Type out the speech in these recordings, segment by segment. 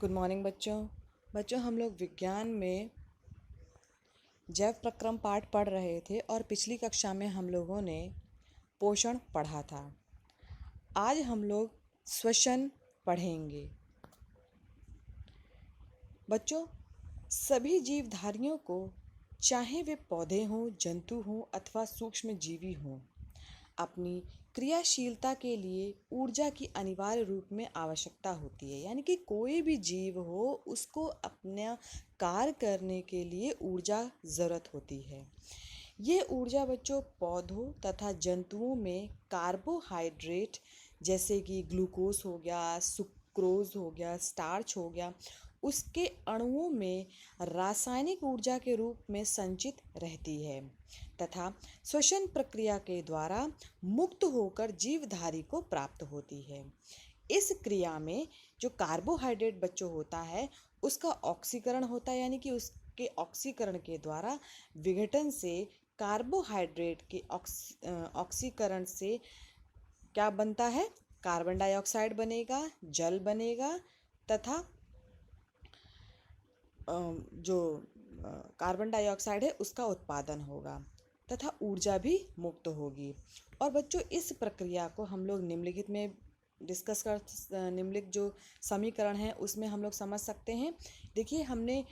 Good morning बच्चों हम लोग विज्ञान में जैव प्रक्रम पाठ पढ़ रहे थे और पिछली कक्षा में हम लोगों ने पोषण पढ़ा था। आज हम लोग श्वसन पढ़ेंगे। बच्चों, सभी जीवधारियों को, चाहे वे पौधे हों, जंतु हों अथवा सूक्ष्म जीवी हों, अपनी क्रियाशीलता के लिए ऊर्जा की अनिवार्य रूप में आवश्यकता होती है। यानी कि कोई भी जीव हो, उसको अपना कार्य करने के लिए ऊर्जा ज़रूरत होती है। ये ऊर्जा बच्चों पौधों तथा जंतुओं में कार्बोहाइड्रेट जैसे कि ग्लूकोज हो गया, सुक्रोज हो गया, स्टार्च हो गया, उसके अणुओं में रासायनिक ऊर्जा के रूप में संचित रहती है तथा श्वसन प्रक्रिया के द्वारा मुक्त होकर जीवधारी को प्राप्त होती है। इस क्रिया में जो कार्बोहाइड्रेट बच्चों होता है, उसका ऑक्सीकरण होता है, यानी कि उसके ऑक्सीकरण के द्वारा विघटन से कार्बोहाइड्रेट के ऑक्सीकरण से क्या बनता है? कार्बन डाइऑक्साइड बनेगा, जल बनेगा तथा जो कार्बन डाइऑक्साइड है उसका उत्पादन होगा तथा ऊर्जा भी मुक्त होगी। और बच्चों, इस प्रक्रिया को हम लोग निम्नलिखित में डिस्कस कर निम्नलिखित जो समीकरण है उसमें हम लोग समझ सकते हैं। देखिए, हमने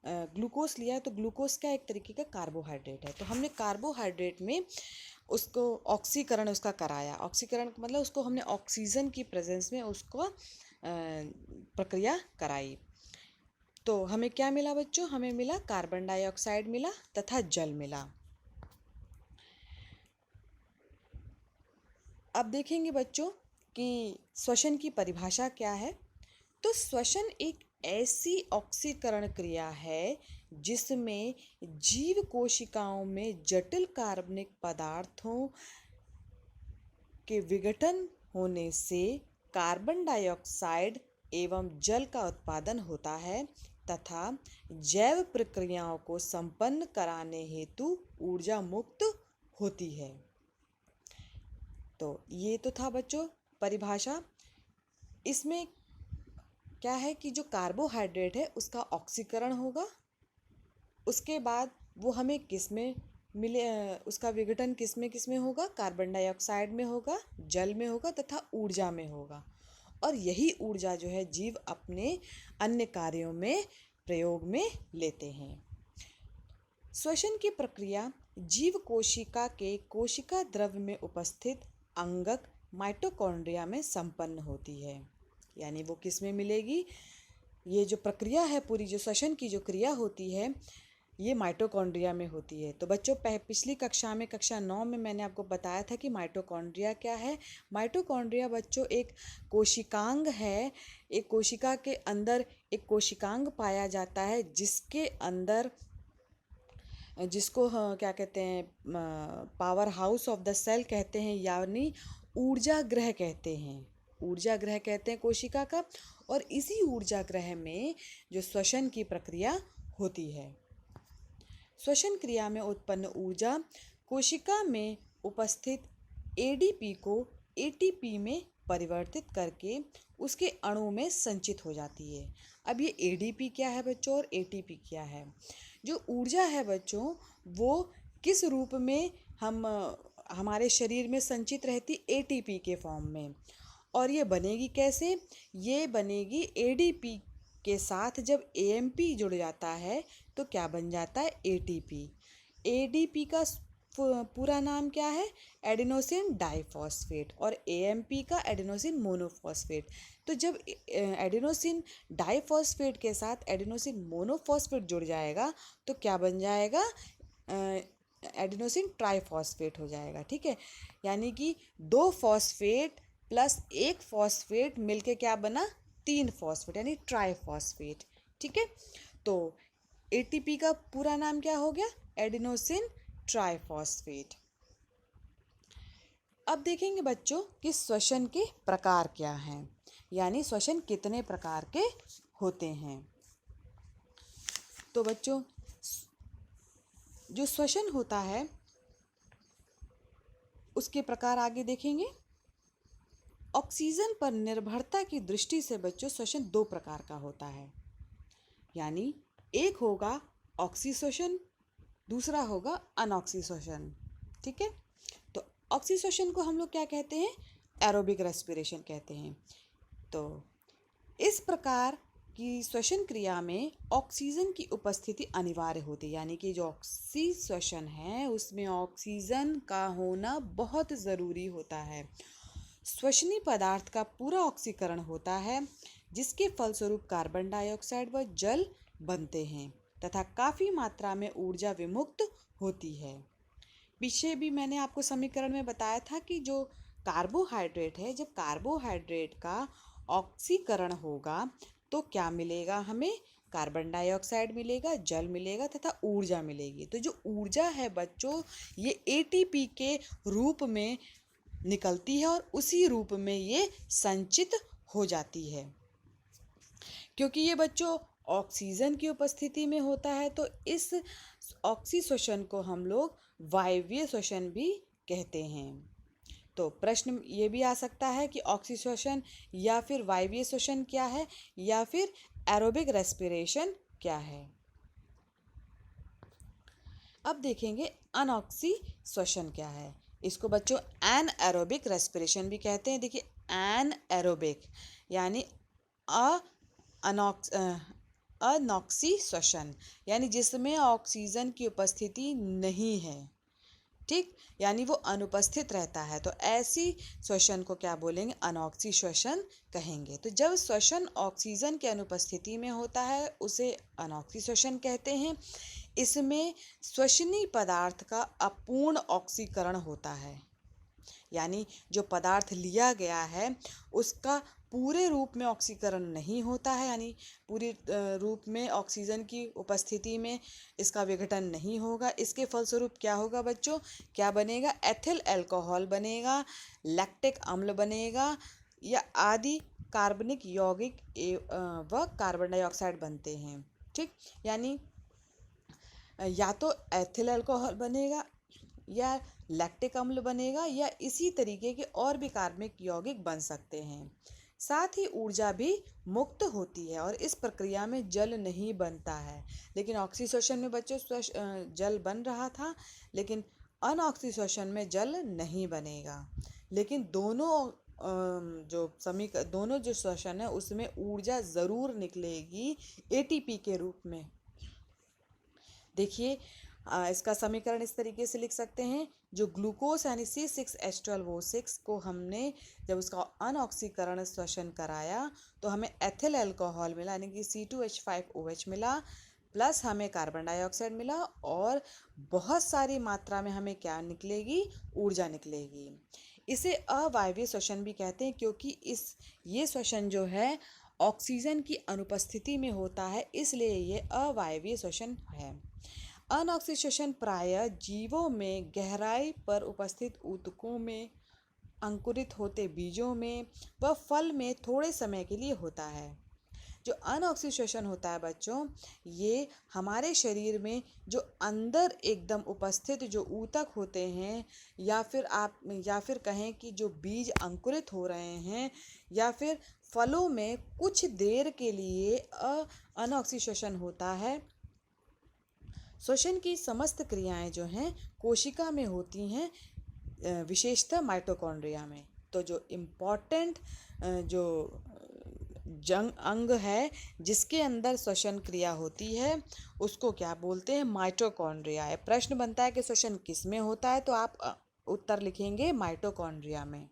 ग्लूकोज लिया है तो ग्लूकोज क्या एक तरीके का कार्बोहाइड्रेट है। तो हमने कार्बोहाइड्रेट में उसको ऑक्सीकरण उसका कराया। ऑक्सीकरण मतलब उसको हमने ऑक्सीजन की प्रेजेंस में उसको प्रक्रिया कराई। तो हमें क्या मिला बच्चों? हमें मिला कार्बन डाइऑक्साइड मिला तथा जल मिला। अब देखेंगे बच्चों कि श्वसन की परिभाषा क्या है। तो श्वसन एक ऐसी ऑक्सीकरण क्रिया है जिसमें जीव कोशिकाओं में जटिल कार्बनिक पदार्थों के विघटन होने से कार्बन डाइऑक्साइड एवं जल का उत्पादन होता है तथा जैव प्रक्रियाओं को संपन्न कराने हेतु ऊर्जा मुक्त होती है। तो ये तो था बच्चों परिभाषा। इसमें क्या है कि जो कार्बोहाइड्रेट है उसका ऑक्सीकरण होगा, उसके बाद वो हमें किस में मिले, उसका विघटन किस में होगा? कार्बन डाइऑक्साइड में होगा, जल में होगा तथा ऊर्जा में होगा। और यही ऊर्जा जो है जीव अपने अन्य कार्यों में प्रयोग में लेते हैं। श्वसन की प्रक्रिया जीव कोशिका के कोशिका द्रव्य में उपस्थित अंगक माइटोकॉन्ड्रिया में संपन्न होती है। यानी वो किस में मिलेगी? ये जो प्रक्रिया है पूरी, जो श्वसन की जो क्रिया होती है, ये माइटोकॉन्ड्रिया में होती है। तो बच्चों, पिछली कक्षा में, कक्षा 9 में मैंने आपको बताया था कि माइटोकॉन्ड्रिया क्या है। माइटोकॉन्ड्रिया बच्चों एक कोशिकांग है। एक कोशिका के अंदर एक कोशिकांग पाया जाता है जिसके अंदर, जिसको क्या कहते हैं, powerhouse of the cell कहते हैं, यानी ऊर्जा ग्रह कहते हैं। ऊर्जा ग्रह कहते हैं कोशिका का। और इसी ऊर्जा ग्रह में जो श्वसन की प्रक्रिया होती है। श्वसन क्रिया में उत्पन्न ऊर्जा कोशिका में उपस्थित एडीपी को एटीपी में परिवर्तित करके उसके अणु में संचित हो जाती है। अब ये एडीपी क्या है बच्चों और एटीपी क्या है? जो ऊर्जा है बच्चों, वो किस रूप में हमारे शरीर में संचित रहती? एटीपी के फॉर्म में। और ये बनेगी कैसे? ये बनेगी एडीपी के साथ जब एएमपी जुड़ जाता है तो क्या बन जाता है? एटीपी। एडीपी का पूरा नाम क्या है? Adenosine diphosphate. और एएमपी का एडिनोसिन मोनोफॉस्फेट। तो जब एडिनोसिन डाइफॉस्फेट के साथ एडिनोसिन मोनोफॉस्फेट जुड़ जाएगा तो क्या बन जाएगा? एडिनोसिन ट्राइफॉस्फेट हो जाएगा। ठीक है, यानी कि 2 फॉस्फेट प्लस 1 फॉस्फेट मिलके क्या बना? 3 फॉस्फेट, यानी ट्राइफॉस्फेट। ठीक है, तो एटीपी का पूरा नाम क्या हो गया? Adenosine triphosphate. अब देखेंगे बच्चों कि श्वसन के प्रकार क्या हैं, यानी श्वसन कितने प्रकार के होते हैं। तो बच्चों, जो श्वसन होता है उसके प्रकार आगे देखेंगे। ऑक्सीजन पर निर्भरता की दृष्टि से बच्चों श्वसन दो प्रकार का होता है, यानी एक होगा ऑक्सीश्वसन, दूसरा होगा अनऑक्सीश्वसन। ठीक है, तो ऑक्सीश्वसन को हम लोग क्या कहते हैं, एरोबिक रेस्पिरेशन कहते हैं। तो इस प्रकार की श्वसन क्रिया में ऑक्सीजन की उपस्थिति अनिवार्य होती है, यानी कि जो ऑक्सीश्वसन है उसमें ऑक्सीजन का होना बहुत ज़रूरी होता है। श्वसनीय पदार्थ का पूरा ऑक्सीकरण होता है, जिसके फलस्वरूप कार्बन डाइऑक्साइड व जल बनते हैं तथा काफ़ी मात्रा में ऊर्जा विमुक्त होती है। पीछे भी मैंने आपको समीकरण में बताया था कि जो कार्बोहाइड्रेट है, जब कार्बोहाइड्रेट का ऑक्सीकरण होगा तो क्या मिलेगा हमें, कार्बन डाइऑक्साइड मिलेगा, जल मिलेगा तथा ऊर्जा मिलेगी। तो जो ऊर्जा है बच्चों, ये एटीपी के रूप में निकलती है और उसी रूप में ये संचित हो जाती है। क्योंकि ये बच्चों ऑक्सीजन की उपस्थिति में होता है, तो इस ऑक्सीश्वसन को हम लोग वायवीय श्वसन भी कहते हैं। तो प्रश्न ये भी आ सकता है कि ऑक्सीश्वसन या फिर वायवीय श्वसन क्या है, या फिर एरोबिक रेस्पिरेशन क्या है। अब देखेंगे अनऑक्सीश्वसन क्या है। इसको बच्चों एनएरोबिक रेस्पिरेशन भी कहते हैं। देखिए, एनएरोबिक यानी अनॉक्सीश्वसन, यानी जिसमें ऑक्सीजन की उपस्थिति नहीं है, ठीक, यानी वो अनुपस्थित रहता है, तो ऐसी श्वसन को क्या बोलेंगे, अनऑक्सी श्वसन कहेंगे। तो जब श्वसन ऑक्सीजन की अनुपस्थिति में होता है उसे अनऑक्सी श्वसन कहते हैं। इसमें श्वसनीय पदार्थ का अपूर्ण ऑक्सीकरण होता है, यानी जो पदार्थ लिया गया है उसका पूरे रूप में ऑक्सीकरण नहीं होता है, यानी पूरी रूप में ऑक्सीजन की उपस्थिति में इसका विघटन नहीं होगा। इसके फलस्वरूप क्या होगा बच्चों, क्या बनेगा, एथिल अल्कोहल बनेगा, लैक्टिक अम्ल बनेगा, या आदि कार्बनिक यौगिक व कार्बन डाइऑक्साइड बनते हैं। ठीक, यानी या तो एथिल अल्कोहल बनेगा, या लैक्टिक अम्ल बनेगा, या इसी तरीके के और भी कार्बनिक यौगिक बन सकते हैं। साथ ही ऊर्जा भी मुक्त होती है और इस प्रक्रिया में जल नहीं बनता है। लेकिन ऑक्सीश्वसन में बच्चों जल बन रहा था, लेकिन अनऑक्सीश्वसन में जल नहीं बनेगा। लेकिन दोनों जो श्वसन है उसमें ऊर्जा ज़रूर निकलेगी एटीपी के रूप में। देखिए, इसका समीकरण इस तरीके से लिख सकते हैं, जो ग्लूकोज यानी C6H12O6 को हमने जब उसका अनऑक्सीकरण श्वसन कराया तो हमें एथिल अल्कोहल मिला, यानी कि C2H5OH मिला, प्लस हमें कार्बन डाइऑक्साइड मिला, और बहुत सारी मात्रा में हमें क्या निकलेगी, ऊर्जा निकलेगी। इसे अवायवीय श्वसन भी कहते हैं, क्योंकि ये श्वसन जो है ऑक्सीजन की अनुपस्थिति में होता है, इसलिए ये अवायवीय श्वसन है। अनऑक्सीश्वसन प्रायः जीवों में गहराई पर उपस्थित ऊतकों में, अंकुरित होते बीजों में व फल में थोड़े समय के लिए होता है। जो अनऑक्सीश्वसन होता है बच्चों, ये हमारे शरीर में जो अंदर एकदम उपस्थित जो ऊतक होते हैं, या फिर कहें कि जो बीज अंकुरित हो रहे हैं, या फिर फलों में कुछ देर के लिए अनऑक्सीश्वसन होता है। श्वसन की समस्त क्रियाएं जो हैं कोशिका में होती हैं, विशेषतः माइटोकॉन्ड्रिया में। तो जो इम्पॉर्टेंट जो अंग है जिसके अंदर श्वसन क्रिया होती है उसको क्या बोलते हैं, माइटोकॉन्ड्रिया है। प्रश्न बनता है कि श्वसन किस में होता है, तो आप उत्तर लिखेंगे माइटोकॉन्ड्रिया में।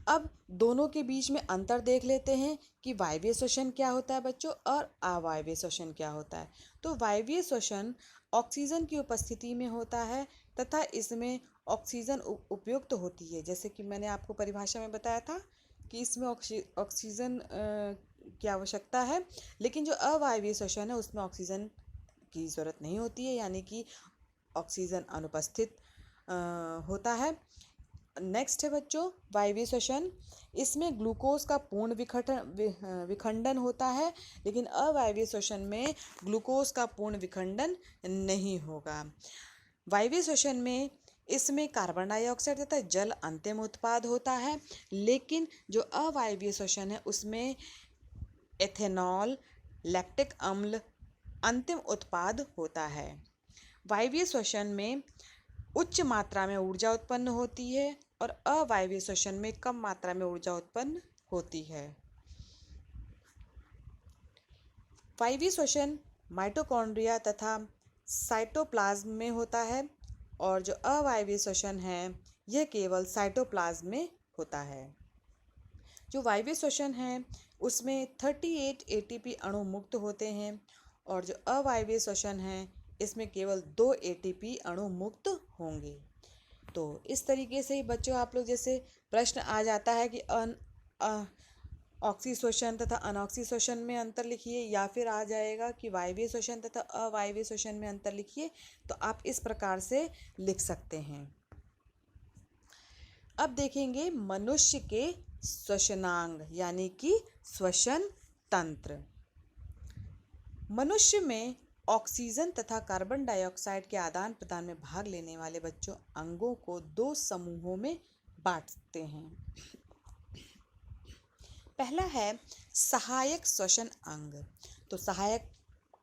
अब दोनों के बीच में अंतर देख लेते हैं कि वायवीय श्वसन क्या होता है बच्चों और अवायवीय श्वसन क्या होता है। तो वायवीय श्वसन ऑक्सीजन की उपस्थिति में होता है तथा इसमें ऑक्सीजन उपयुक्त होती है। जैसे कि मैंने आपको परिभाषा में बताया था कि इसमें ऑक्सीजन की आवश्यकता है, लेकिन जो अवायवीय श्वसन है उसमें ऑक्सीजन की ज़रूरत नहीं होती है, यानी कि ऑक्सीजन अनुपस्थित होता है। नेक्स्ट है बच्चों वायवीय श्वसन। इसमें ग्लूकोज का पूर्ण विखंडन होता है, लेकिन अवायवीय श्वसन में ग्लूकोज का पूर्ण विखंडन नहीं होगा। वायवीय श्वसन में इसमें कार्बन डाइऑक्साइड तथा जल अंतिम उत्पाद होता है, लेकिन जो अवायवीय श्वसन है उसमें एथेनॉल, लैक्टिक अम्ल अंतिम उत्पाद होता है। वायवीय श्वसन में उच्च मात्रा में ऊर्जा उत्पन्न होती है और अवायवीय श्वसन में कम मात्रा में ऊर्जा उत्पन्न होती है। वायवीय श्वसन माइटोकॉन्ड्रिया तथा साइटोप्लाज्म में होता है और जो अवायवीय श्वसन है यह केवल साइटोप्लाज्म में होता है। जो वायवीय श्वसन है उसमें 38 एटीपी अणु मुक्त होते हैं और जो अवायवीय श्वसन है इसमें केवल 2 एटीपी अणु मुक्त होंगे। तो इस तरीके से ही बच्चों आप लोग जैसे प्रश्न आ जाता है कि ऑक्सी श्वसन तथा अनऑक्सी श्वसन में अंतर लिखिए, या फिर आ जाएगा कि वायवीय श्वसन तथा अवायवीय श्वसन में अंतर लिखिए, तो आप इस प्रकार से लिख सकते हैं। अब देखेंगे मनुष्य के श्वसनांग यानी कि श्वसन तंत्र। मनुष्य में ऑक्सीजन तथा कार्बन डाइऑक्साइड के आदान प्रदान में भाग लेने वाले बच्चों अंगों को 2 समूहों में बांटते हैं। पहला है सहायक श्वसन अंग। तो सहायक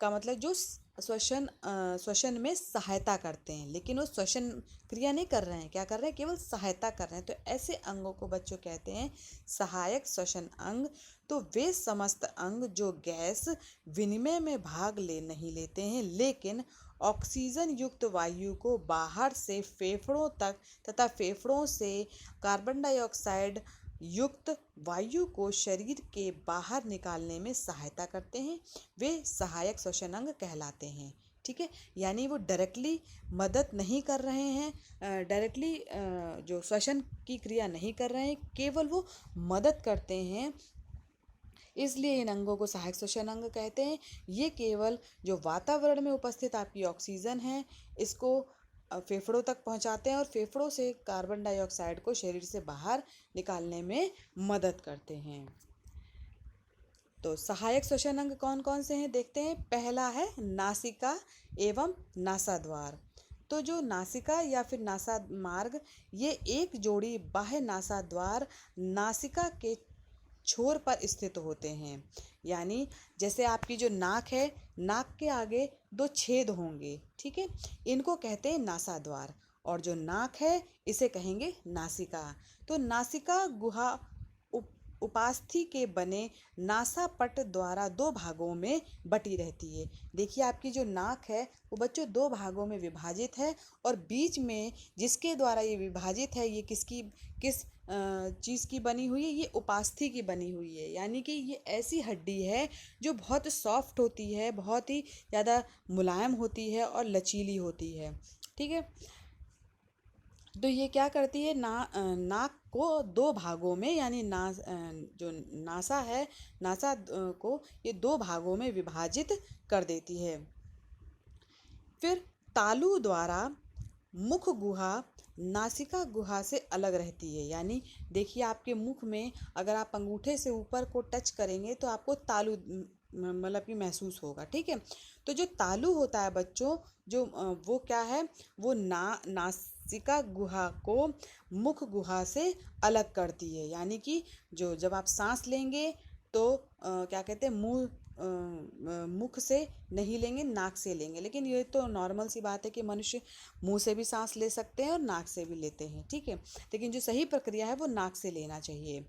का मतलब जो श्वसन में सहायता करते हैं, लेकिन वो श्वसन क्रिया नहीं कर रहे हैं, क्या कर रहे हैं, केवल सहायता कर रहे हैं। तो ऐसे अंगों को बच्चों कहते हैं सहायक श्वसन अंग। तो वे समस्त अंग जो गैस विनिमय में भाग नहीं लेते हैं, लेकिन ऑक्सीजन युक्त वायु को बाहर से फेफड़ों तक तथा फेफड़ों से कार्बन डाइऑक्साइड युक्त वायु को शरीर के बाहर निकालने में सहायता करते हैं, वे सहायक श्वसन अंग कहलाते हैं। ठीक है, यानी वो डायरेक्टली मदद नहीं कर रहे हैं, डायरेक्टली जो श्वसन की क्रिया नहीं कर रहे हैं, केवल वो मदद करते हैं, इसलिए इन अंगों को सहायक श्वसन अंग कहते हैं। ये केवल जो वातावरण में उपस्थित आपकी ऑक्सीजन है इसको फेफड़ों तक पहुंचाते हैं और फेफड़ों से कार्बन डाइऑक्साइड को शरीर से बाहर निकालने में मदद करते हैं। तो सहायक श्वसन अंग कौन कौन से हैं देखते हैं। पहला है नासिका एवं नासाद्वार। तो जो नासिका या फिर नासा मार्ग, ये एक जोड़ी बाह्य नासाद्वार नासिका के छोर पर स्थित होते हैं। यानी जैसे आपकी जो नाक है, नाक के आगे 2 छेद होंगे, ठीक है, इनको कहते हैं नासाद्वार, और जो नाक है इसे कहेंगे नासिका। तो नासिका गुहा उपास्थि के बने नासापट द्वारा 2 भागों में बटी रहती है। देखिए आपकी जो नाक है वो बच्चों 2 भागों में विभाजित है, और बीच में जिसके द्वारा ये विभाजित है ये किस चीज़ की बनी हुई है, ये उपास्थि की बनी हुई है। यानी कि ये ऐसी हड्डी है जो बहुत सॉफ्ट होती है, बहुत ही ज़्यादा मुलायम होती है और लचीली होती है। ठीक है, तो ये क्या करती है, नाक को 2 भागों में, यानी जो नासा है, नासा को ये 2 भागों में विभाजित कर देती है। फिर तालु द्वारा मुख गुहा नासिका गुहा से अलग रहती है। यानी देखिए आपके मुख में अगर आप अंगूठे से ऊपर को टच करेंगे तो आपको तालु मतलब कि महसूस होगा। ठीक है, तो जो तालु होता है बच्चों, जो वो क्या है, वो नासिका गुहा को मुख गुहा से अलग करती है। यानी कि जो जब आप सांस लेंगे तो क्या कहते हैं, मुख से नहीं लेंगे, नाक से लेंगे। लेकिन ये तो नॉर्मल सी बात है कि मनुष्य मुंह से भी सांस ले सकते हैं और नाक से भी लेते हैं। ठीक है, लेकिन जो सही प्रक्रिया है वो नाक से लेना चाहिए।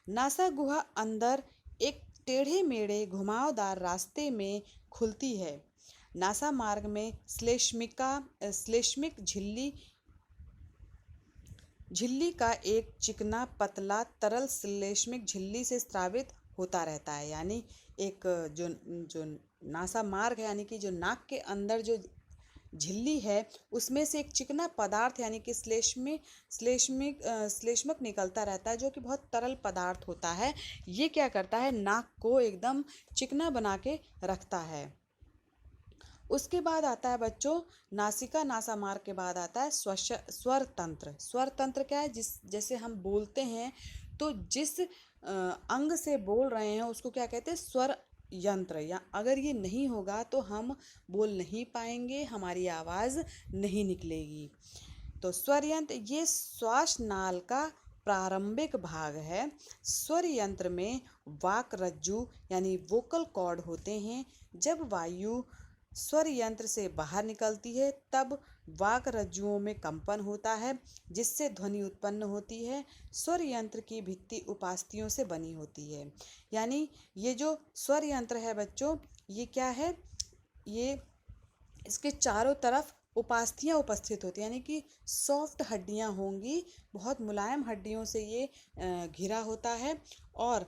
नासा गुहा अंदर एक टेढ़े मेढ़े घुमावदार रास्ते में खुलती है। नासा मार्ग में श्लेष्मिक झिल्ली का एक चिकना पतला तरल श्लेष्मिक झिल्ली से स्रावित होता रहता है। यानी एक जो नासा मार्ग है, यानी कि जो नाक के अंदर जो झिल्ली है उसमें से एक चिकना पदार्थ यानी कि श्लेष्मक निकलता रहता है, जो कि बहुत तरल पदार्थ होता है। ये क्या करता है, नाक को एकदम चिकना बना के रखता है। उसके बाद आता है बच्चों नासिका नासा मार्ग के बाद आता है स्वर तंत्र। स्वर तंत्र क्या है, जैसे हम बोलते हैं तो जिस अंग से बोल रहे हैं उसको क्या कहते हैं, स्वर यंत्र। या अगर ये नहीं होगा तो हम बोल नहीं पाएंगे, हमारी आवाज़ नहीं निकलेगी। तो स्वर यंत्र ये श्वास नाल का प्रारंभिक भाग है। स्वर यंत्र में वाक रज्जु यानी वोकल कॉर्ड होते हैं। जब वायु स्वर यंत्र से बाहर निकलती है तब वाक रज्जुओं में कंपन होता है, जिससे ध्वनि उत्पन्न होती है। स्वर यंत्र की भित्ति उपास्थियों से बनी होती है। यानी ये जो स्वर यंत्र है बच्चों, ये क्या है, ये इसके चारों तरफ उपास्थियाँ उपस्थित होती हैं, यानी कि सॉफ्ट हड्डियाँ होंगी, बहुत मुलायम हड्डियों से ये घिरा होता है। और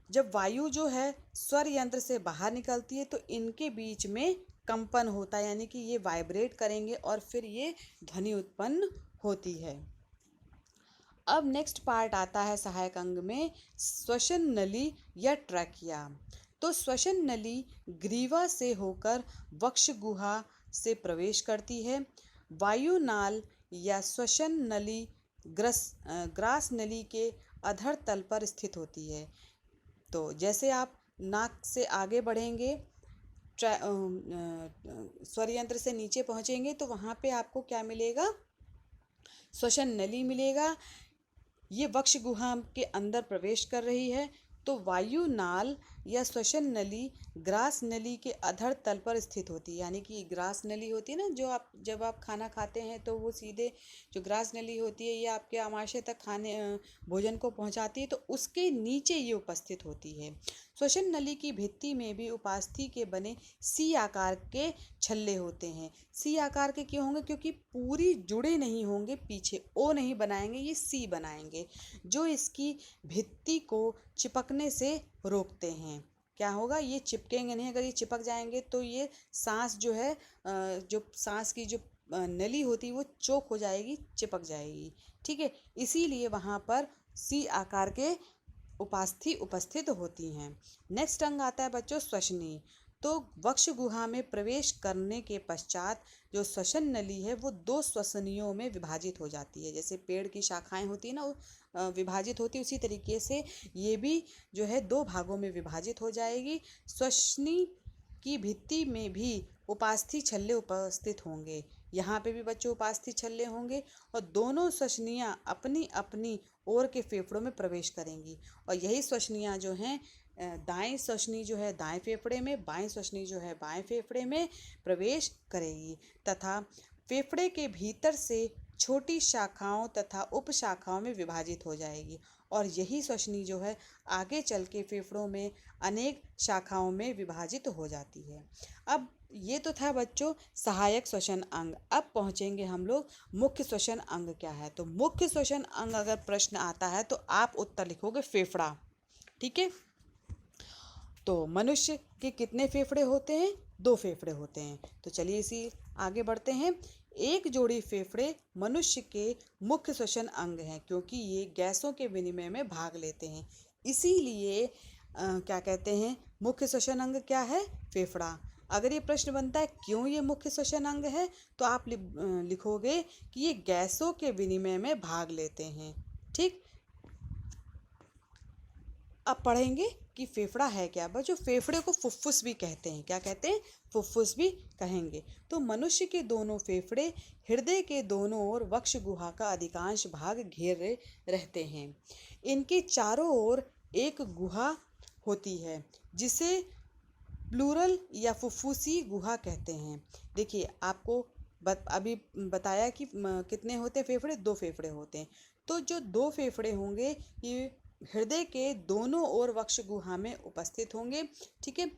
जब वायु जो है स्वर यंत्र से बाहर निकलती है तो इनके बीच में कंपन होता है, यानी कि ये वाइब्रेट करेंगे और फिर ये ध्वनि उत्पन्न होती है। अब नेक्स्ट पार्ट आता है सहायक अंग में श्वसन नली या ट्रैकिया। तो श्वसन नली ग्रीवा से होकर वक्ष गुहा से प्रवेश करती है। वायुनाल या श्वसन नली ग्रास नली के अधर तल पर स्थित होती है। तो जैसे आप नाक से आगे बढ़ेंगे, स्वर यंत्र से नीचे पहुंचेंगे तो वहाँ पे आपको क्या मिलेगा, श्वसन नली मिलेगा। ये वक्ष गुहा के अंदर प्रवेश कर रही है। तो वायु नाल या श्वसन नली ग्रास नली के अधर तल पर स्थित होती है, यानी कि ग्रास नली होती है ना, जो आप जब आप खाना खाते हैं तो वो सीधे जो ग्रास नली होती है ये आपके आमाशय तक भोजन को पहुंचाती है, तो उसके नीचे ये उपस्थित होती है। श्वसन नली की भित्ति में भी उपास्थि के बने सी आकार के छल्ले होते हैं। सी आकार के क्यों होंगे, क्योंकि पूरी जुड़े नहीं होंगे, पीछे ओ नहीं बनाएंगे, ये सी बनाएंगे, जो इसकी भित्ति को चिपकने से रोकते हैं। क्या होगा, ये चिपकेंगे नहीं। अगर ये चिपक जाएंगे तो ये सांस जो है, जो सांस की जो नली होती है वो चोक हो जाएगी, चिपक जाएगी। ठीक है, इसीलिए वहाँ पर सी आकार के उपास्थि उपस्थित होती हैं। नेक्स्ट अंग आता है बच्चों श्वसनी। तो वक्ष गुहा में प्रवेश करने के पश्चात जो श्वसन नली है वो दो श्वसनियों में विभाजित हो जाती है। जैसे पेड़ की शाखाएं होती है ना, विभाजित होती है, उसी तरीके से ये भी जो है दो भागों में विभाजित हो जाएगी। श्वसनी की भित्ति में भी उपास्थि छल्ले उपस्थित होंगे। यहाँ पे भी बच्चों उपास्थि छल्ले होंगे और दोनों श्वसनियाँ अपनी अपनी ओर के फेफड़ों में प्रवेश करेंगी। और यही श्वसनियाँ जो हैं, दाएं श्वसनी जो है दाएं फेफड़े में, बाएं श्वसनी जो है बाएं फेफड़े में प्रवेश करेगी तथा फेफड़े के भीतर से छोटी शाखाओं तथा उप शाखाओं में विभाजित हो जाएगी। और यही श्वसनी जो है आगे चल के फेफड़ों में अनेक शाखाओं में विभाजित हो जाती है। अब ये तो था बच्चों सहायक श्वसन अंग। अब पहुँचेंगे हम लोग मुख्य श्वसन अंग क्या है। तो मुख्य श्वसन अंग अगर प्रश्न आता है तो आप उत्तर लिखोगे फेफड़ा। ठीक है, तो मनुष्य के कितने फेफड़े होते हैं, 2 फेफड़े होते हैं। तो चलिए इसी आगे बढ़ते हैं। एक जोड़ी फेफड़े मनुष्य के मुख्य श्वसन अंग हैं, क्योंकि ये गैसों के विनिमय में भाग लेते हैं, इसीलिए क्या कहते हैं, मुख्य श्वसन अंग क्या है, फेफड़ा। अगर ये प्रश्न बनता है क्यों ये मुख्य श्वसन अंग है, तो आप लिखोगे कि ये गैसों के विनिमय में भाग लेते हैं। ठीक, अब पढ़ेंगे कि फेफड़ा है क्या। बच्चों फेफड़े को फुफ्फुस भी कहते हैं। क्या कहते हैं, फुफ्फुस भी कहेंगे। तो मनुष्य के दोनों फेफड़े हृदय के दोनों ओर वक्ष गुहा का अधिकांश भाग घेरे रहते हैं। इनके चारों ओर एक गुहा होती है जिसे प्लूरल या फुफ्फुसी गुहा कहते हैं। देखिए आपको अभी बताया कि कितने होते हैं फेफड़े, 2 फेफड़े होते हैं। तो जो 2 फेफड़े होंगे ये हृदय के दोनों ओर वक्ष गुहा में उपस्थित होंगे। ठीक है,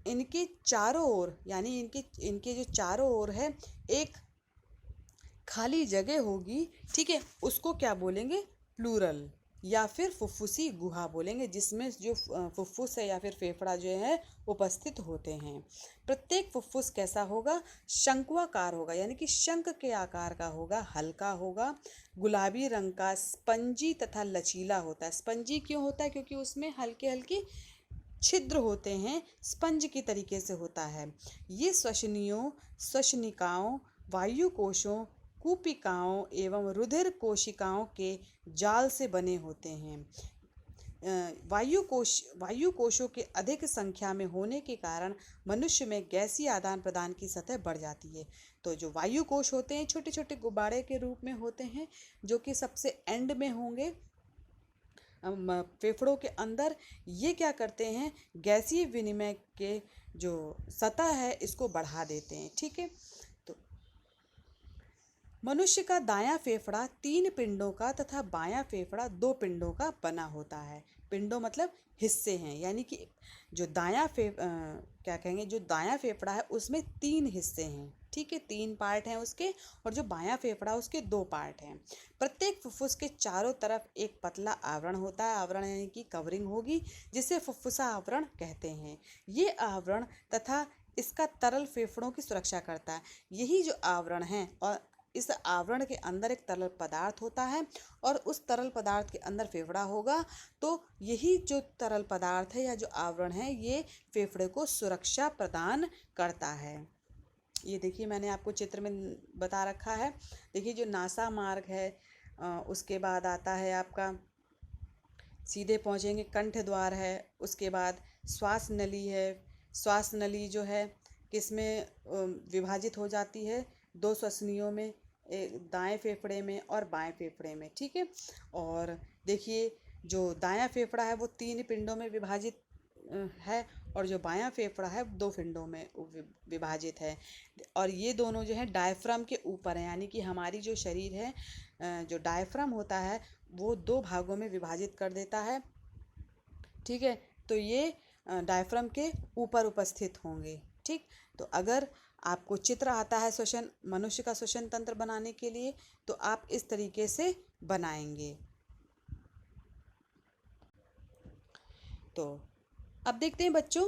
इनके चारों ओर, यानी इनके जो चारों ओर है एक खाली जगह होगी। ठीक है, उसको क्या बोलेंगे, प्लूरल या फिर फुफ्फुसी गुहा बोलेंगे, जिसमें जो फुफ्फुस है या फिर फेफड़ा जो है उपस्थित होते हैं। प्रत्येक फुफ्फुस कैसा होगा, शंक्वाकार होगा, यानी कि शंख के आकार का होगा, हल्का होगा, गुलाबी रंग का, स्पंजी तथा लचीला होता है। स्पंजी क्यों होता है, क्योंकि उसमें हल्के हल्के छिद्र होते हैं, स्पंज की तरीके से होता है। ये श्वसनियों, श्वसनिकाओं, वायु कोशों, कूपिकाओं एवं रुधिर कोशिकाओं के जाल से बने होते हैं। वायु कोशों के अधिक संख्या में होने के कारण मनुष्य में गैसीय आदान प्रदान की सतह बढ़ जाती है। तो जो वायु कोश होते हैं छोटे छोटे गुब्बारे के रूप में होते हैं, जो कि सबसे एंड में होंगे फेफड़ों के अंदर। ये क्या करते हैं, गैसीय विनिमय के जो सतह है इसको बढ़ा देते हैं। ठीक है, तो मनुष्य का दायां फेफड़ा 3 पिंडों का तथा बायां फेफड़ा 2 पिंडों का बना होता है। पिंडों मतलब हिस्से हैं, यानी कि जो क्या कहेंगे, जो दायां फेफड़ा है उसमें 3 हिस्से हैं। ठीक है, 3 पार्ट हैं उसके, और जो बायां फेफड़ा उसके 2 पार्ट हैं। प्रत्येक फुफ्फुस के चारों तरफ एक पतला आवरण होता है। आवरण यानी कि कवरिंग होगी, जिसे फुफ्फुसा आवरण कहते हैं। ये आवरण तथा इसका तरल फेफड़ों की सुरक्षा करता है। यही जो आवरण है, और इस आवरण के अंदर एक तरल पदार्थ होता है, और उस तरल पदार्थ के अंदर फेफड़ा होगा। तो यही जो तरल पदार्थ है या जो आवरण है, ये फेफड़े को सुरक्षा प्रदान करता है। ये देखिए, मैंने आपको चित्र में बता रखा है। देखिए, जो नासा मार्ग है, उसके बाद आता है आपका, सीधे पहुँचेंगे कंठ द्वार है, उसके बाद श्वास नली है। श्वास नली जो है किसमें विभाजित हो जाती है, 2 श्वसनियों में, दाएं फेफड़े में और बाएं फेफड़े में। ठीक है, और देखिए जो दायां फेफड़ा है वो 3 पिंडों में विभाजित है, और जो बायां फेफड़ा है 2 पिंडों में विभाजित है। और ये दोनों जो है डायफ्राम के ऊपर है, यानी कि हमारी जो शरीर है, जो डायफ्राम होता है वो 2 भागों में विभाजित कर देता है। ठीक है, तो ये डायफ्राम के ऊपर उपस्थित होंगे। ठीक, तो अगर आपको चित्र आता है श्वसन, मनुष्य का श्वसन तंत्र बनाने के लिए, तो आप इस तरीके से बनाएंगे। तो अब देखते हैं बच्चों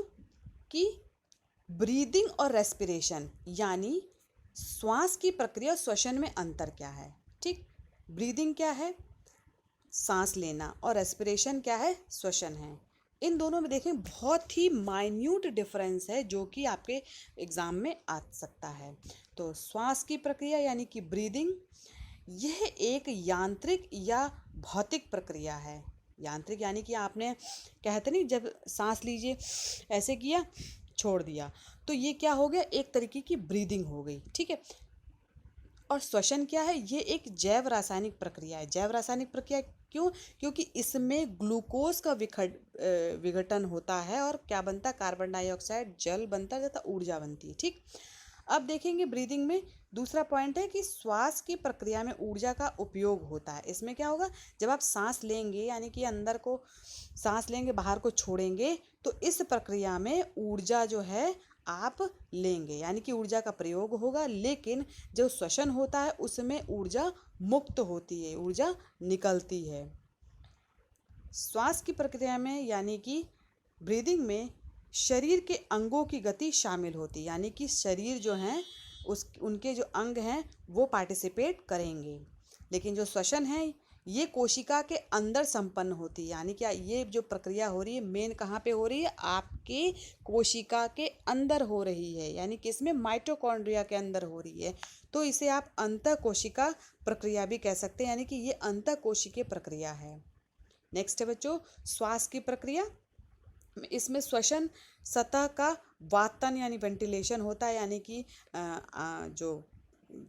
कि ब्रीदिंग और रेस्पिरेशन यानी श्वास की प्रक्रिया और श्वसन में अंतर क्या है। ठीक, ब्रीदिंग क्या है, सांस लेना, और रेस्पिरेशन क्या है, श्वसन है। इन दोनों में देखें बहुत ही माइन्यूट डिफरेंस है, जो कि आपके एग्जाम में आ सकता है। तो श्वास की प्रक्रिया यानी कि ब्रीदिंग, यह एक यांत्रिक या भौतिक प्रक्रिया है। यांत्रिक यानी कि आपने कहते नहीं, जब सांस लीजिए ऐसे किया, छोड़ दिया, तो ये क्या हो गया, एक तरीके की ब्रीदिंग हो गई। ठीक है, और श्वसन क्या है, ये एक जैव रासायनिक प्रक्रिया है। जैव रासायनिक प्रक्रिया क्यों, क्योंकि इसमें ग्लूकोज का विघटन होता है, और क्या बनता है, कार्बन डाइऑक्साइड, जल बनता है तथा ऊर्जा बनती है। ठीक, अब देखेंगे ब्रीदिंग में दूसरा पॉइंट है कि श्वास की प्रक्रिया में ऊर्जा का उपयोग होता है। इसमें क्या होगा, जब आप सांस लेंगे यानी कि अंदर को सांस लेंगे, बाहर को छोड़ेंगे, तो इस प्रक्रिया में ऊर्जा जो है आप लेंगे, यानी कि ऊर्जा का प्रयोग होगा। लेकिन जो श्वसन होता है उसमें ऊर्जा मुक्त होती है, ऊर्जा निकलती है। श्वास की प्रक्रिया में यानी कि ब्रीदिंग में शरीर के अंगों की गति शामिल होती है, यानी कि शरीर जो हैं उनके जो अंग हैं वो पार्टिसिपेट करेंगे। लेकिन जो श्वसन है ये कोशिका के अंदर संपन्न होती है, यानी क्या ये जो प्रक्रिया हो रही है मेन कहाँ पे हो रही है, आपके कोशिका के अंदर हो रही है, यानी कि इसमें माइटोकॉन्ड्रिया के अंदर हो रही है। तो इसे आप अंतः कोशिका प्रक्रिया भी कह सकते हैं, यानी कि ये अंतः कोशिकीय प्रक्रिया है। नेक्स्ट है बच्चों श्वास की प्रक्रिया। इसमें श्वसन सतह का वातन यानी वेंटिलेशन होता है, यानी कि जो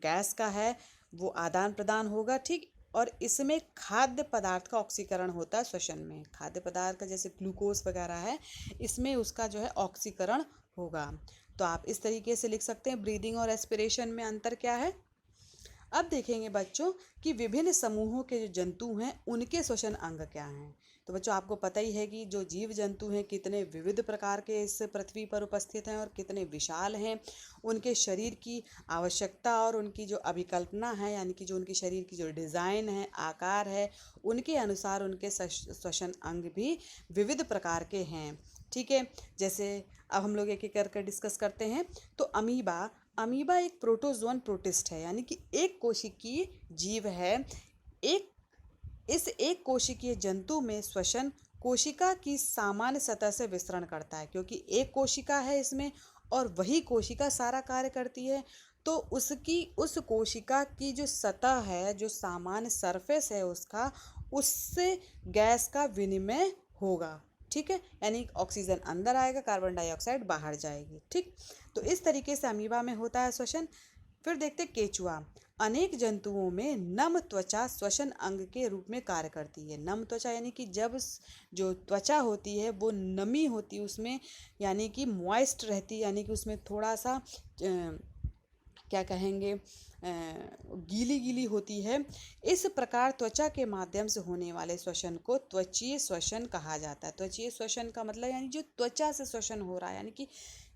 गैस का है वो आदान प्रदान होगा। ठीक, और इसमें खाद्य पदार्थ का ऑक्सीकरण होता है। श्वसन में खाद्य पदार्थ का जैसे ग्लूकोज वगैरह है, इसमें उसका जो है ऑक्सीकरण होगा। तो आप इस तरीके से लिख सकते हैं ब्रीदिंग और रेस्पिरेशन में अंतर क्या है। अब देखेंगे बच्चों कि विभिन्न समूहों के जो जंतु हैं उनके श्वसन अंग क्या हैं। तो बच्चों आपको पता ही है कि जो जीव जंतु हैं कितने विविध प्रकार के इस पृथ्वी पर उपस्थित हैं और कितने विशाल हैं। उनके शरीर की आवश्यकता और उनकी जो अभिकल्पना है, यानी कि जो उनकी शरीर की जो डिज़ाइन है, आकार है, उनके अनुसार उनके श्वसन अंग भी विविध प्रकार के हैं। ठीक है, जैसे अब हम लोग एक एक करके डिस्कस करते हैं। तो अमीबा एक प्रोटोजोन प्रोटिस्ट है, यानी कि एक कोशिकीय जीव है। इस एक कोशिकीय जंतु में श्वसन कोशिका की सामान्य सतह से विस्तरण करता है, क्योंकि एक कोशिका है इसमें और वही कोशिका सारा कार्य करती है। तो उस कोशिका की जो सतह है, जो सामान्य सरफेस है उसका, उससे गैस का विनिमय होगा। ठीक है, यानी ऑक्सीजन अंदर आएगा, कार्बन डाइऑक्साइड बाहर जाएगी। ठीक, तो इस तरीके से अमीबा में होता है श्वसन। फिर देखते हैं केचुआ। अनेक जंतुओं में नम त्वचा श्वसन अंग के रूप में कार्य करती है। नम त्वचा यानी कि जब जो त्वचा होती है वो नमी होती है उसमें, यानी कि मॉइस्ट रहती है, यानी कि उसमें थोड़ा सा क्या कहेंगे, गीली गीली होती है। इस प्रकार त्वचा के माध्यम से होने वाले श्वसन को त्वचीय श्वसन कहा जाता है। त्वचीय श्वसन का मतलब यानी जो त्वचा से श्वसन हो रहा है, यानी कि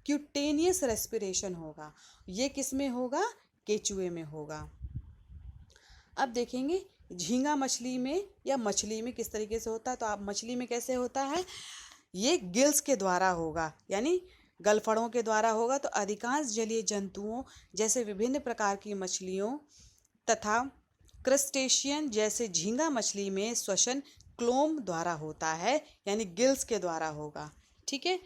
क्यूटेनियस रेस्पिरेशन होगा। ये किस में होगा? केचुए में होगा। अब देखेंगे झींगा मछली में या मछली में किस तरीके से होता है। तो आप मछली में कैसे होता है, ये गिल्स के द्वारा होगा, यानी गलफड़ों के द्वारा होगा। तो अधिकांश जलीय जंतुओं जैसे विभिन्न प्रकार की मछलियों तथा क्रस्टेशियन जैसे झींगा मछली में श्वसन क्लोम द्वारा होता है, यानी गिल्स के द्वारा होगा। ठीक है,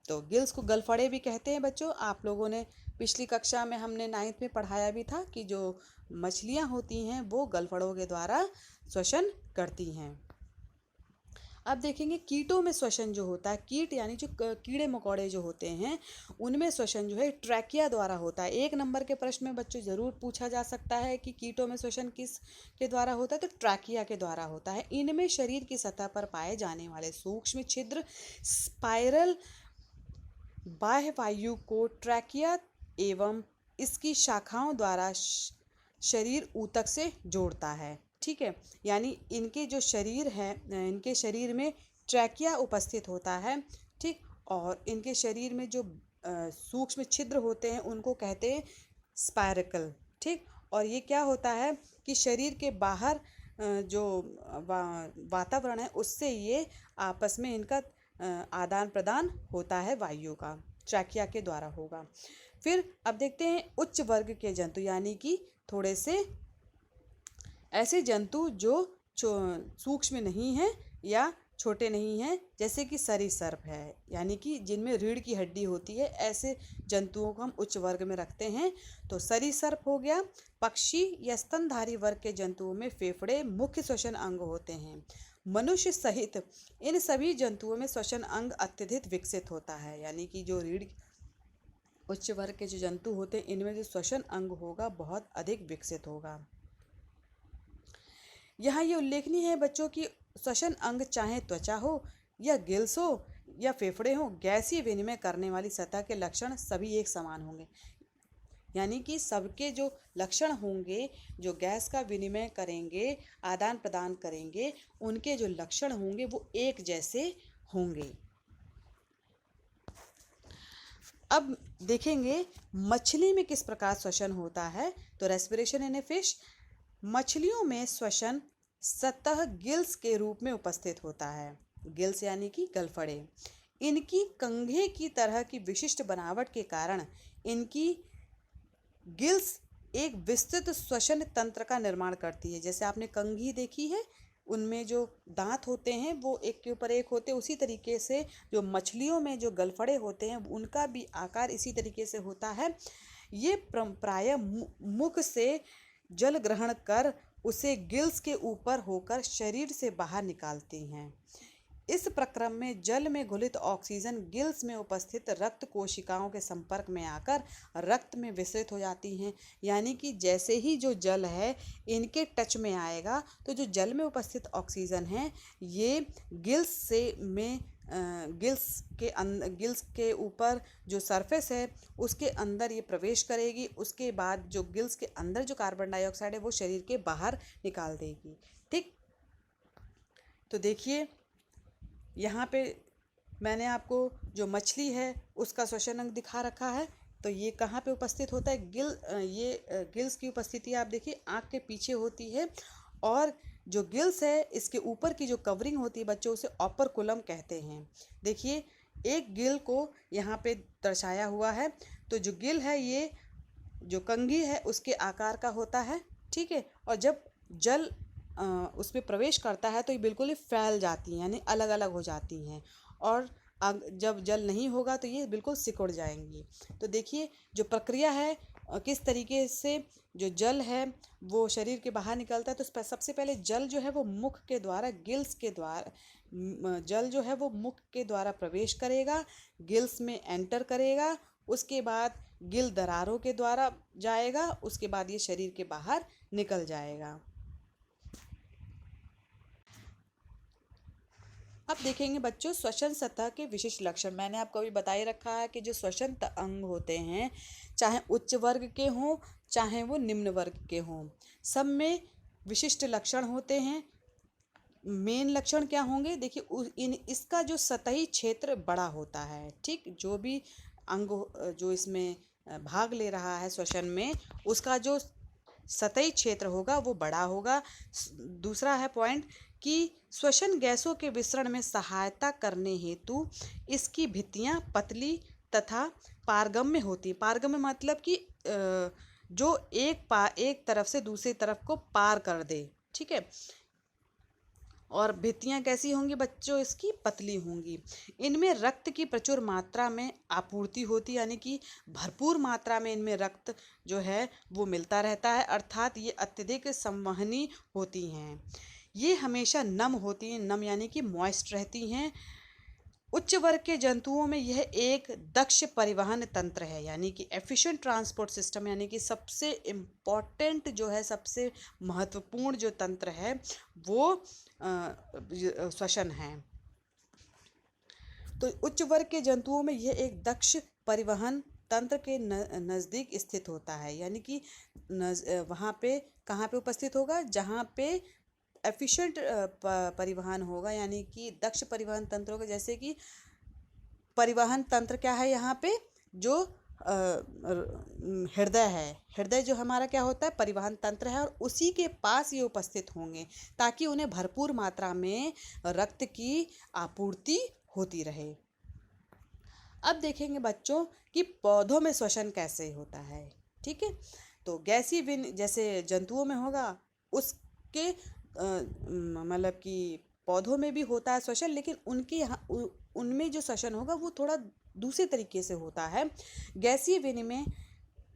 तो गिल्स को गलफड़े भी कहते हैं बच्चों। आप लोगों ने पिछली कक्षा में हमने 9th में पढ़ाया भी था कि जो मछलियाँ होती हैं वो गलफड़ों के द्वारा श्वसन करती हैं। अब देखेंगे कीटों में श्वसन जो होता है, कीट यानी जो कीड़े मकोड़े जो होते हैं उनमें श्वसन जो है ट्रैकिया द्वारा होता है। 1 नंबर के प्रश्न में बच्चों ज़रूर पूछा जा सकता है कि कीटों में श्वसन किस के द्वारा होता है, तो ट्रैकिया के द्वारा होता है। इनमें शरीर की सतह पर पाए जाने वाले सूक्ष्म छिद्र स्पाइरल बाह्य वायु को ट्रैकिया एवं इसकी शाखाओं द्वारा शरीर ऊतक से जोड़ता है। ठीक है, यानी इनके जो शरीर है, इनके शरीर में ट्रैकिया उपस्थित होता है। ठीक, और इनके शरीर में जो सूक्ष्म छिद्र होते हैं उनको कहते हैं स्पायरकल। ठीक, और ये क्या होता है कि शरीर के बाहर जो वातावरण है उससे ये आपस में इनका आदान प्रदान होता है वायु का, ट्रैकिया के द्वारा होगा। फिर अब देखते हैं उच्च वर्ग के जंतु, यानी कि थोड़े से ऐसे जंतु जो सूक्ष्म नहीं हैं या छोटे नहीं हैं, जैसे कि सरीसृप है, यानी कि जिनमें रीढ़ की हड्डी होती है, ऐसे जंतुओं को हम उच्च वर्ग में रखते हैं। तो सरीसृप हो गया। पक्षी या स्तनधारी वर्ग के जंतुओं में फेफड़े मुख्य श्वसन अंग होते हैं। मनुष्य सहित इन सभी जंतुओं में श्वसन अंग अत्यधिक विकसित होता है, यानी कि जो रीढ़ उच्च वर्ग के जो जंतु होते हैं इनमें जो श्वसन अंग होगा बहुत अधिक विकसित होगा। यहाँ ये उल्लेखनीय है बच्चों की श्वसन अंग चाहे त्वचा हो या गिल्स हो या फेफड़े हो, गैसीय विनिमय करने वाली सतह के लक्षण सभी एक समान होंगे। यानी कि सबके जो लक्षण होंगे, जो गैस का विनिमय करेंगे, आदान प्रदान करेंगे, उनके जो लक्षण होंगे वो एक जैसे होंगे। अब देखेंगे मछली में किस प्रकार श्वसन होता है। तो रेस्पिरेशन इन ए फिश। मछलियों में श्वसन सतह गिल्स के रूप में उपस्थित होता है। गिल्स यानी कि गलफड़े। इनकी कंघे की तरह की विशिष्ट बनावट के कारण इनकी गिल्स एक विस्तृत श्वसन तंत्र का निर्माण करती है। जैसे आपने कंघी देखी है, उनमें जो दांत होते हैं वो एक के ऊपर एक होते हैं, उसी तरीके से जो मछलियों में जो गलफड़े होते हैं उनका भी आकार इसी तरीके से होता है। ये प्रायः मुख से जल ग्रहण कर उसे गिल्स के ऊपर होकर शरीर से बाहर निकालती हैं। इस प्रक्रम में जल में घुलित ऑक्सीजन गिल्स में उपस्थित रक्त कोशिकाओं के संपर्क में आकर रक्त में विसरित हो जाती हैं। यानी कि जैसे ही जो जल है इनके टच में आएगा तो जो जल में उपस्थित ऑक्सीजन है ये गिल्स के ऊपर जो सरफेस है उसके अंदर ये प्रवेश करेगी। उसके बाद जो गिल्स के अंदर जो कार्बन डाइऑक्साइड है वो शरीर के बाहर निकाल देगी। ठीक, तो देखिए यहाँ पे मैंने आपको जो मछली है उसका श्वसन अंग दिखा रखा है। तो ये कहाँ पे उपस्थित होता है? गिल्स की उपस्थिति आप देखिए आँख के पीछे होती है, और जो गिल्स है इसके ऊपर की जो कवरिंग होती है बच्चों उसे ऑपरकुलम कहते हैं। देखिए एक गिल को यहाँ पे दर्शाया हुआ है। तो जो गिल है ये जो कंघी है उसके आकार का होता है। ठीक है, और जब जल उसमें प्रवेश करता है तो ये बिल्कुल ही फैल जाती हैं, यानी अलग अलग हो जाती हैं, और जब जल नहीं होगा तो ये बिल्कुल सिकुड़ जाएंगी। तो देखिए जो प्रक्रिया है किस तरीके से जो जल है वो शरीर के बाहर निकलता है। तो सबसे पहले जल जो है वो मुख के द्वारा, गिल्स के द्वारा, जल जो है वो मुख के द्वारा प्रवेश करेगा, गिल्स में एंटर करेगा, उसके बाद गिल दरारों के द्वारा जाएगा, उसके बाद ये शरीर के बाहर निकल जाएगा। अब देखेंगे बच्चों श्वसन सतह के विशिष्ट लक्षण। मैंने आपको अभी बता ही रखा है कि जो श्वसन अंग होते हैं, चाहे उच्च वर्ग के हों चाहे वो निम्न वर्ग के हों, सब में विशिष्ट लक्षण होते हैं। मेन लक्षण क्या होंगे, देखिए इसका जो सतही क्षेत्र बड़ा होता है, ठीक, जो भी अंग जो इसमें भाग ले रहा है श्वसन में, उसका जो सतही क्षेत्र होगा वो बड़ा होगा। दूसरा है पॉइंट कि श्वसन गैसों के विसरण में सहायता करने हेतु इसकी भित्तियां पतली तथा पारगम्य होती। पारगम्य मतलब कि जो एक तरफ से दूसरी तरफ को पार कर दे, ठीक है। और भित्तियां कैसी होंगी बच्चों, इसकी पतली होंगी। इनमें रक्त की प्रचुर मात्रा में आपूर्ति होती, यानी कि भरपूर मात्रा में इनमें रक्त जो है वो मिलता रहता है, अर्थात ये अत्यधिक संवहनी होती हैं। ये हमेशा नम होती हैं, नम यानी कि मॉइस्ट रहती हैं। उच्च वर्ग के जंतुओं में यह एक दक्ष परिवहन तंत्र है, यानी कि एफिशिएंट ट्रांसपोर्ट सिस्टम, यानी कि सबसे इम्पॉर्टेंट जो है, सबसे महत्वपूर्ण जो तंत्र है वो श्वसन है। तो उच्च वर्ग के जंतुओं में यह एक दक्ष परिवहन तंत्र के नज़दीक स्थित होता है, यानी कि वहाँ पे कहाँ पे उपस्थित होगा, जहाँ पे एफिशिएंट परिवहन होगा, यानी कि दक्ष परिवहन तंत्र होगा। जैसे कि परिवहन तंत्र क्या है यहाँ पे, जो हृदय है, हृदय जो हमारा क्या होता है, परिवहन तंत्र है, और उसी के पास ये उपस्थित होंगे ताकि उन्हें भरपूर मात्रा में रक्त की आपूर्ति होती रहे। अब देखेंगे बच्चों कि पौधों में श्वसन कैसे होता है, ठीक है। तो गैसीय विन जैसे जंतुओं में होगा, उसके मतलब कि पौधों में भी होता है श्वसन, लेकिन उनके यहाँ उनमें जो श्वसन होगा वो थोड़ा दूसरे तरीके से होता है। गैसीय विनिमय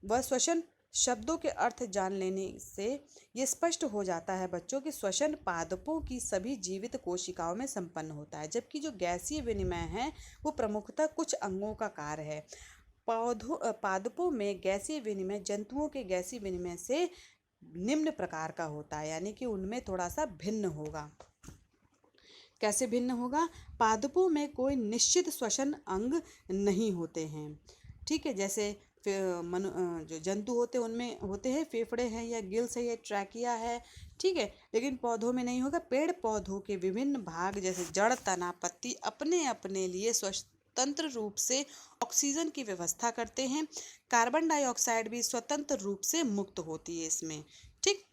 व श्वसन शब्दों के अर्थ जान लेने से ये स्पष्ट हो जाता है बच्चों कि श्वसन पादपों की सभी जीवित कोशिकाओं में संपन्न होता है, जबकि जो गैसीय विनिमय है वो प्रमुखतः कुछ अंगों का कार्य है। पादपों में गैसीय विनिमय जंतुओं के गैसीय विनिमय से निम्न प्रकार का होता है, यानी कि उनमें थोड़ा सा भिन्न होगा। कैसे भिन्न होगा, पादपों में कोई निश्चित श्वसन अंग नहीं होते हैं, ठीक है। जैसे जो जंतु होते हैं उनमें होते हैं फेफड़े हैं या गिल्स है या ट्रैकिया है, ठीक है, लेकिन पौधों में नहीं होगा। पेड़ पौधों के विभिन्न भाग जैसे जड़, तना, पत्ती अपने अपने लिए स्वतंत्र रूप से ऑक्सीजन की व्यवस्था करते हैं। कार्बन डाइऑक्साइड भी स्वतंत्र रूप से मुक्त होती है इसमें, ठीक।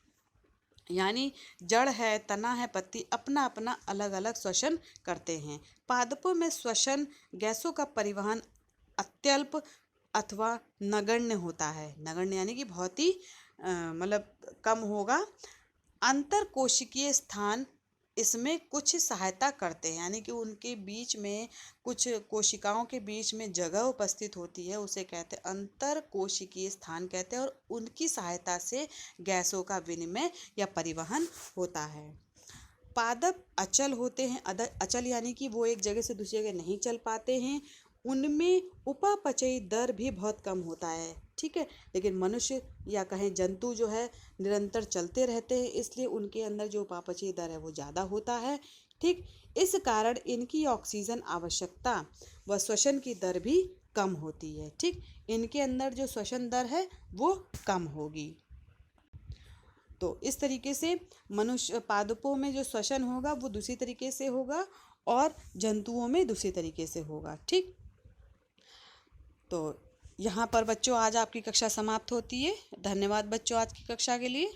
यानी जड़ है, तना है, पत्ती अपना अपना अलग अलग श्वसन करते हैं। पादपों में श्वसन गैसों का परिवहन अत्यल्प अथवा नगण्य होता है। नगण्य यानी कि बहुत ही मतलब कम होगा। अंतर कोशिकीय स्थान इसमें कुछ सहायता करते हैं, यानी कि उनके बीच में कुछ कोशिकाओं के बीच में जगह उपस्थित होती है, उसे कहते हैं अंतर कोशिकीय स्थान कहते हैं, और उनकी सहायता से गैसों का विनिमय या परिवहन होता है। पादप अचल होते हैं। अचल यानी कि वो एक जगह से दूसरी जगह नहीं चल पाते हैं। उनमें उपापचयी दर भी बहुत कम होता है, ठीक है, लेकिन मनुष्य या कहें जंतु जो है निरंतर चलते रहते हैं, इसलिए उनके अंदर जो उपापचयी दर है वो ज़्यादा होता है, ठीक। इस कारण इनकी ऑक्सीजन आवश्यकता व श्वसन की दर भी कम होती है, ठीक। इनके अंदर जो श्वसन दर है वो कम होगी। तो इस तरीके से मनुष्य पादपों में जो श्वसन होगा वो दूसरी तरीके से होगा और जंतुओं में दूसरी तरीके से होगा, ठीक। तो यहाँ पर बच्चों आज आपकी कक्षा समाप्त होती है। धन्यवाद बच्चों आज की कक्षा के लिए।